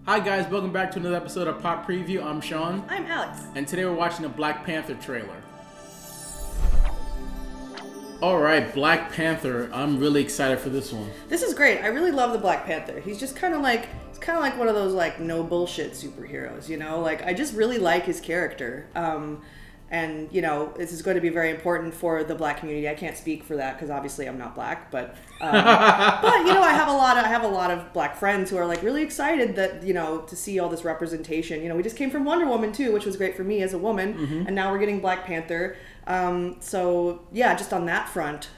Hi guys, welcome back to another episode of Pop Preview. I'm Sean. I'm Alex. And today we're watching the Black Panther trailer. Alright, Black Panther. I'm really excited for this one. This is great. I really love the Black Panther. He's just kind of like one of those like no bullshit superheroes, you know? Like I just really like his character. And you know, this is going to be very important for the Black community. I can't speak for that because obviously I'm not Black, but you know, I have a lot of Black friends who are like really excited that, you know, to see all this representation. You know, we just came from Wonder Woman too, which was great for me as a woman, and now we're getting Black Panther. So yeah, just on that front,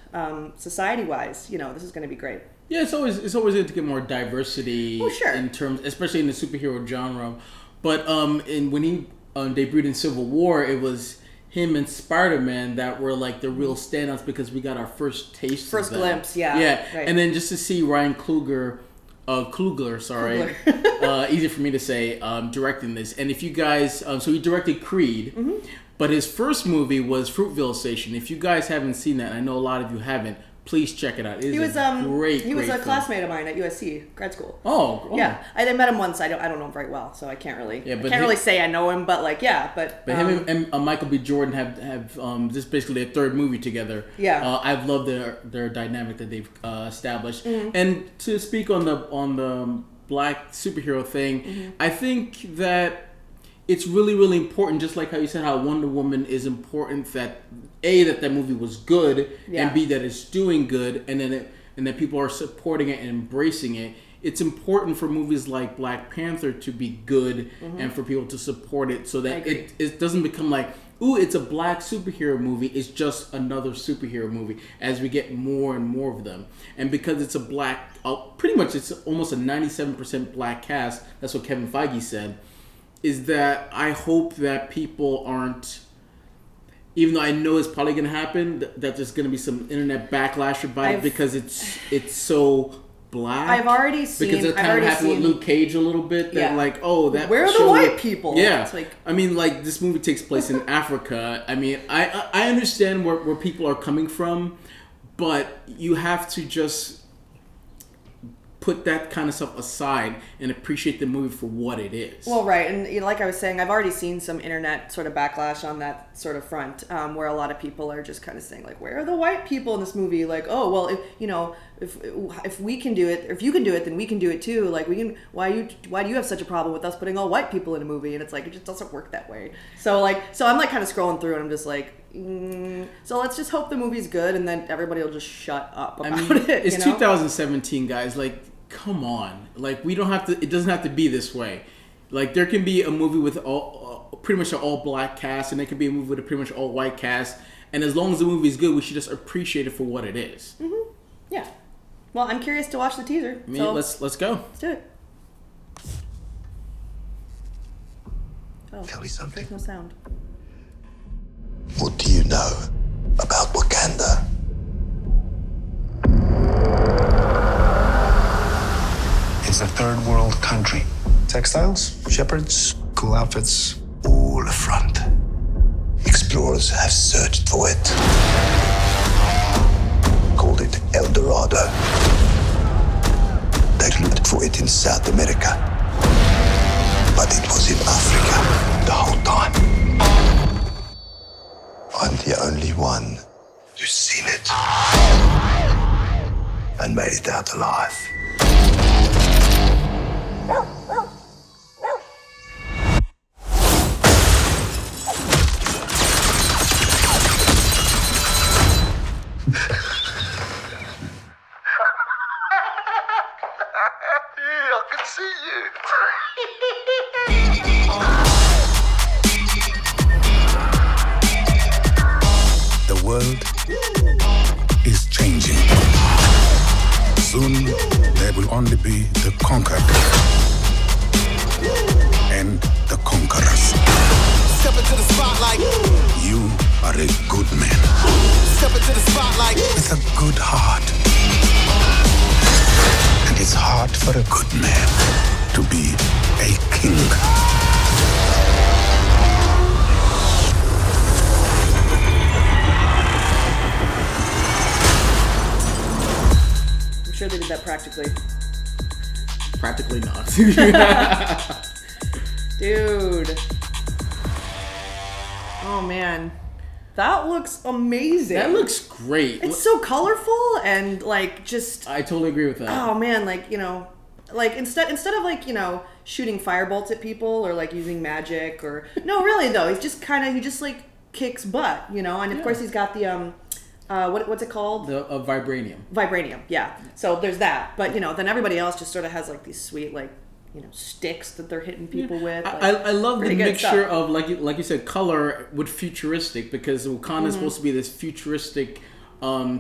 society-wise, you know, this is going to be great. Yeah, it's always good to get more diversity in terms, especially in the superhero genre. But when he debuted in Civil War, it was him and Spider-Man that were like the real standouts because we got our first taste, first of them. glimpse, yeah. Right. And then just to see Ryan Coogler, easy for me to say, directing this. And if you guys, so he directed Creed, but his first movie was Fruitvale Station. If you guys haven't seen that, and I know a lot of you haven't, please check it out. He was a classmate of mine at USC grad school. Oh. Yeah, I met him once. I don't know him very well, so I can't really really say I know him. But like, yeah, but him and Michael B. Jordan have this is basically their third movie together. Yeah, I've loved their dynamic that they've established. And to speak on the Black superhero thing, I think that it's really, really important, just like how you said how Wonder Woman is important, that A, that movie was good, and B, that it's doing good, and then people are supporting it and embracing it. It's important for movies like Black Panther to be good and for people to support it so that it doesn't become like, ooh, it's a Black superhero movie. It's just another superhero movie as we get more and more of them. And because it's a Black, pretty much it's almost a 97% Black cast, that's what Kevin Feige said, is that I hope that people aren't, even though I know it's probably going to happen, that there's going to be some internet backlash about it because it's so Black. I've already seen... Because it kind of happened with Luke Cage a little bit. That like, oh, that... Where are the white people? Yeah. It's like, I mean, like, this movie takes place in Africa. I mean, I understand where people are coming from, but you have to just put that kind of stuff aside and appreciate the movie for what it is. Well, right, and you know, like I was saying, I've already seen some internet sort of backlash on that sort of front, where a lot of people are just kind of saying like, "Where are the white people in this movie?" Like, "Oh, well, if we can do it, or if you can do it, then we can do it too." Like, we can. Why do you have such a problem with us putting all white people in a movie? And it's like it just doesn't work that way. So I'm like kind of scrolling through, and I'm just like. So let's just hope the movie's good, and then everybody will just shut up about it. It's 2017, guys. Like, come on. Like, we don't have to. It doesn't have to be this way. Like, there can be a movie with pretty much an all Black cast, and there can be a movie with a pretty much all white cast. And as long as the movie's good, we should just appreciate it for what it is. Yeah. Well, I'm curious to watch the teaser. Let's go. Let's do it. Oh, tell me something. There's no sound. What do you know about Wakanda? It's a third world country. Textiles, shepherds, cool outfits, all a front. Explorers have searched for it. Called it El Dorado. They looked for it in South America. But it was in Africa the whole time. I'm the only one who's seen it and made it out alive. I can see you. The world is changing. Soon, there will only be the conquered and the conquerors. Step into the spotlight. You are a good man. Step into the spotlight. With a good heart. And it's hard for a good man to be a king. I'm sure they did that practically. Practically not. Dude. Oh man. That looks amazing. That looks great. It's so colorful and like just I totally agree with that. Oh man, like, you know, like instead of like, you know, shooting firebolts at people or like using magic or no, really though, he just like kicks butt, you know, and of course he's got the what's it called? The vibranium. Vibranium, yeah. So there's that, but you know, then everybody else just sort of has like these sweet like, you know, sticks that they're hitting people with. Like, I love the mixture stuff. of like you said, color with futuristic, because Wakanda is supposed to be this futuristic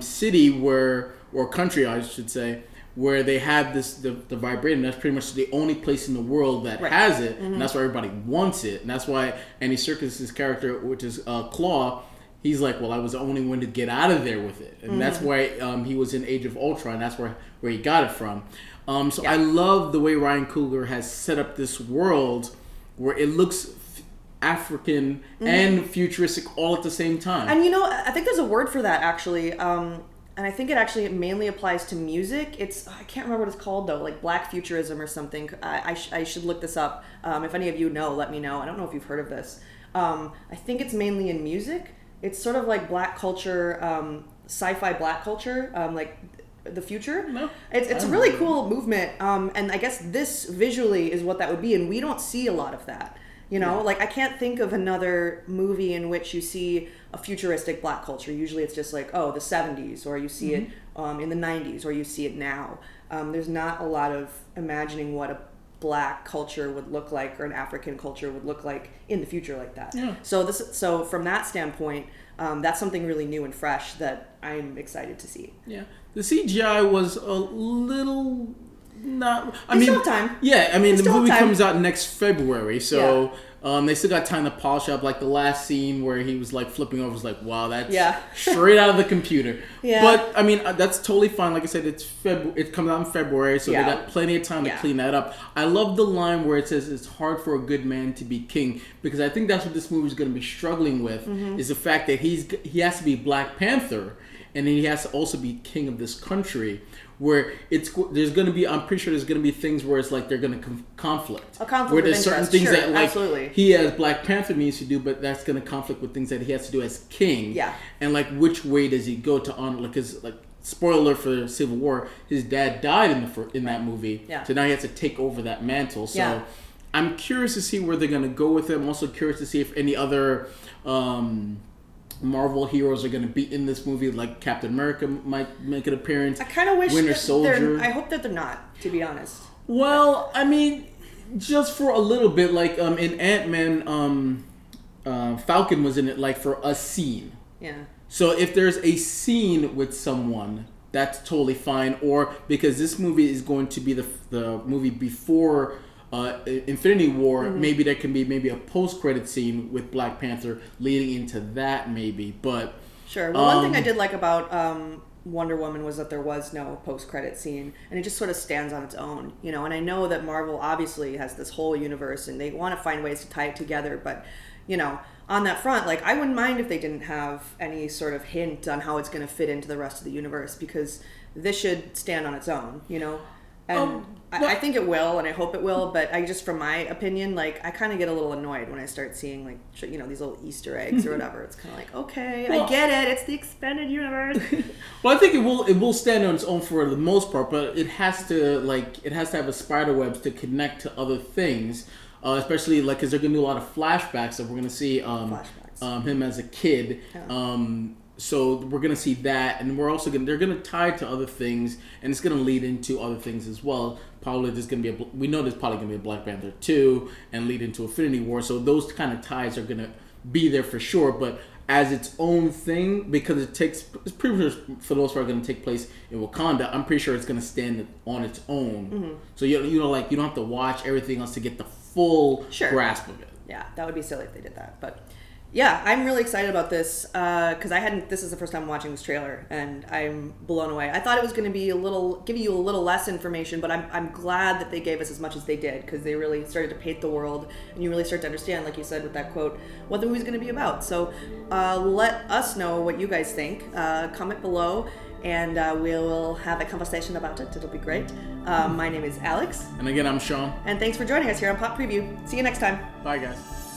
city or country, I should say, where they have the vibranium. That's pretty much the only place in the world that has it, and that's why everybody wants it, and that's why Andy Serkis' character, which is Claw, he's like, well, I was the only one to get out of there with it, and that's why he was in Age of Ultron. That's where he got it from. I love the way Ryan Coogler has set up this world where it looks African and futuristic all at the same time. And you know, I think there's a word for that actually, and I think it actually mainly applies to music. I can't remember what it's called though, like Black Futurism or something. I should look this up. If any of you know, let me know. I don't know if you've heard of this. I think it's mainly in music. It's sort of like black culture, sci-fi black culture, like the future. No, it's a really cool movement, and I guess this visually is what that would be, and we don't see a lot of that. You know, like I can't think of another movie in which you see a futuristic black culture. Usually it's just like, oh, the 70s, or you see it in the 90s, or you see it now. There's not a lot of imagining what a black culture would look like or an African culture would look like in the future like that. Yeah. So from that standpoint, that's something really new and fresh that I'm excited to see. Yeah. The CGI was a little not. They still have time. Yeah, I mean the movie comes out next February, so they still got time to polish up. Like the last scene where he was like flipping over was like, wow, that's straight out of the computer. Yeah. But I mean that's totally fine. Like I said, it comes out in February, so they got plenty of time to clean that up. I love the line where it says it's hard for a good man to be king, because I think that's what this movie is going to be struggling with is the fact that he has to be Black Panther, and then he has to also be king of this country, where there's going to be, I'm pretty sure there's going to be things where it's like they're going to conflict. A conflict where there's of certain interest. things Sure, that like absolutely. he as Black Panther needs to do, but that's going to conflict with things that he has to do as king. Yeah. And like which way does he go to honor? Like, cause like spoiler for Civil War, his dad died in that movie. Yeah. So now he has to take over that mantle. So Yeah. I'm curious to see where they're going to go with it. I'm also curious to see if any other Marvel heroes are going to be in this movie, like Captain America might make an appearance. I kind of wish Winter Soldier. I hope that they're not, to be honest. Well, I mean, just for a little bit, like in Ant-Man, Falcon was in it like for a scene. Yeah. So if there's a scene with someone, that's totally fine. Or because this movie is going to be the movie before Infinity War, maybe there can be maybe a post-credit scene with Black Panther leading into that, maybe. But sure. Well, one thing I did like about Wonder Woman was that there was no post-credit scene, and it just sort of stands on its own, you know. And I know that Marvel obviously has this whole universe, and they want to find ways to tie it together. But you know, on that front, like I wouldn't mind if they didn't have any sort of hint on how it's going to fit into the rest of the universe, because this should stand on its own, you know. And I think it will, and I hope it will, but I just, from my opinion, like, I kind of get a little annoyed when I start seeing, like, you know, these little Easter eggs or whatever. It's kind of like, okay, I get it. It's the expanded universe. Well, I think it will stand on its own for the most part, but it has to have a spider web to connect to other things, especially, like, because they're going to do a lot of flashbacks, so we're going to see him as a kid. Yeah. So we're gonna see that, and we're also they're gonna tie it to other things, and it's gonna lead into other things as well. Probably there's gonna be we know there's probably gonna be a Black Panther 2 and lead into Infinity War. So those kind of ties are gonna be there for sure. But as its own thing, because it's pretty much for the most part gonna take place in Wakanda. I'm pretty sure it's gonna stand on its own. Mm-hmm. So you don't have to watch everything else to get the full grasp of it. Yeah, that would be silly if they did that, but. Yeah, I'm really excited about this because this is the first time watching this trailer, and I'm blown away. I thought it was going to be giving you a little less information, but I'm glad that they gave us as much as they did, because they really started to paint the world, and you really start to understand, like you said with that quote, what the movie's going to be about. So let us know what you guys think. Comment below, and we'll have a conversation about it. It'll be great. My name is Alex. And again, I'm Sean. And thanks for joining us here on Pop Preview. See you next time. Bye, guys.